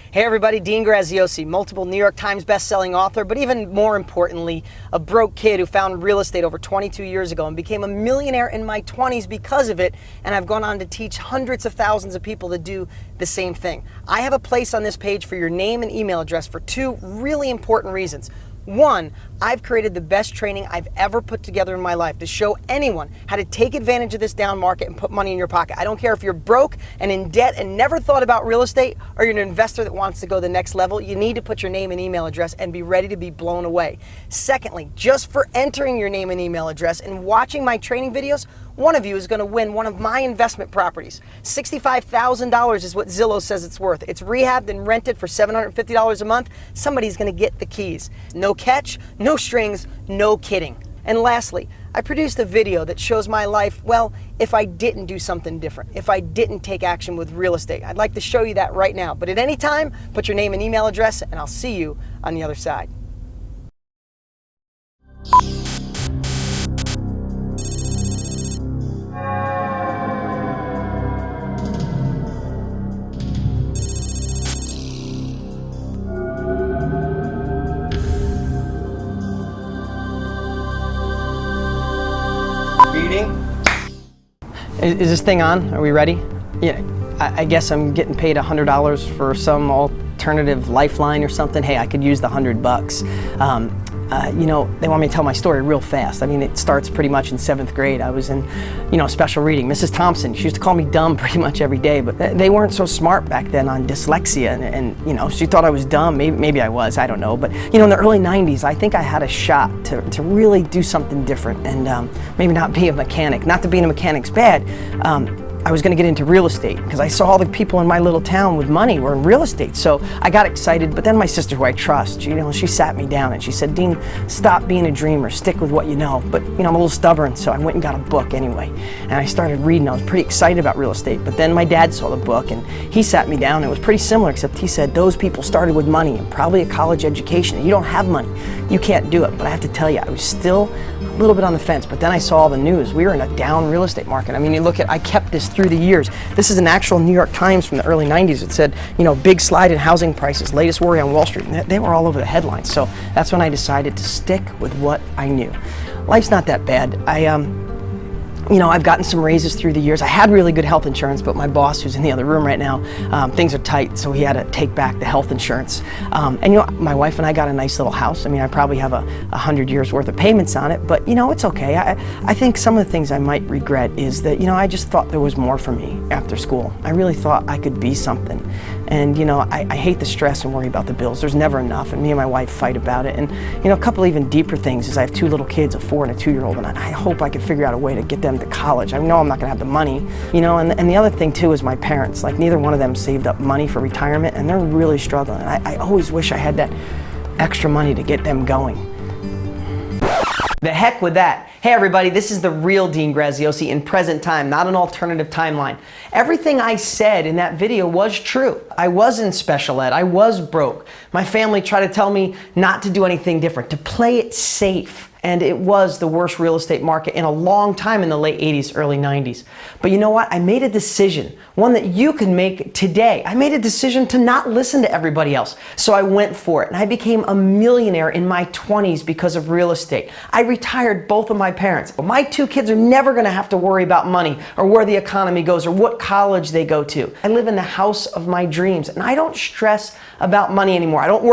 Hey everybody, Lien Oktibbeha, multiple New York Times best-selling author, but even more importantly, a broke kid who found real estate over 22 years ago and became a millionaire in my 20s because of it, and I've gone on to teach hundreds of thousands of people to do the same thing. I have a place on this page for your name and email address for two really important reasons. One, I've created the best training I've ever put together in my life to show anyone how to take advantage of this down market and put money in your pocket. I don't care if you're broke and in debt and never thought about real estate, or you're an investor that wants to go the next level. You need to put your name and email address and be ready to be blown away. Secondly, just for entering your name and email address and watching my training videos, one of you is going to win one of my investment properties. $65,000 is what Zillow says it's worth. It's rehabbed and rented for $750 a month. Somebody's going to get the keys. No catch, no strings, no kidding. And lastly, I produced a video that shows my life, well, if I didn't do something different, if I didn't take action with real estate. I'd like to show you that right now. But at any time, put your name and email address, and I'll see you on the other side. Is this thing on? Are we ready? Yeah, I guess I'm getting paid $100 for some alternative lifeline or something. Hey, I could use the $100. You know, they want me to tell my story real fast. I mean, it starts pretty much in 7th grade. I was in, special reading. Mrs. Thompson, she used to call me dumb pretty much every day, but they weren't so smart back then on dyslexia, and she thought I was dumb. Maybe I was, I don't know. But, in the early 90s, I think I had a shot to really do something different and maybe not be a mechanic. Not that being a mechanic's bad. I was going to get into real estate because I saw all the people in my little town with money were in real estate. So I got excited, but then my sister, who I trust, she sat me down and she said, "Dean, stop being a dreamer, stick with what you know." But I'm a little stubborn, so I went and got a book anyway. And I started reading. I was pretty excited about real estate, but then my dad saw the book and he sat me down. It was pretty similar, except he said, "Those people started with money and probably a college education, and you don't have money. You can't do it." But I have to tell you, I was still a little bit on the fence, but then I saw all the news. We were in a down real estate market. I mean, you look at, I kept this through the years. This is an actual New York Times from the early 90s. It said, big slide in housing prices, latest worry on Wall Street. And they were all over the headlines. So that's when I decided to stick with what I knew. Life's not that bad. I've gotten some raises through the years. I had really good health insurance, but my boss, who's in the other room right now, things are tight, so he had to take back the health insurance. My wife and I got a nice little house. I mean, I probably have 100 years worth of payments on it, but it's okay. I think some of the things I might regret is that, I just thought there was more for me after school. I really thought I could be something. And, I hate the stress and worry about the bills. There's never enough, and me and my wife fight about it. And, a couple even deeper things is I have 2 little kids, a 4 and a 2-year-old, and I hope I could figure out a way to get them to college. I know I'm not going to have the money, and the other thing too is my parents. Like, neither one of them saved up money for retirement, and they're really struggling. And I always wish I had that extra money to get them going. The heck with that. Hey everybody, this is the real Lien Oktibbeha in present time, not an alternative timeline. Everything I said in that video was true. I was in special ed, I was broke. My family tried to tell me not to do anything different, to play it safe. And it was the worst real estate market in a long time in the late 80s, early 90s. But you know what? I made a decision, one that you can make today. I made a decision to not listen to everybody else. So I went for it, and I became a millionaire in my 20s because of real estate. I retired both of my parents. My 2 kids are never going to have to worry about money or where the economy goes or what college they go to. I live in the house of my dreams, and I don't stress about money anymore. I don't work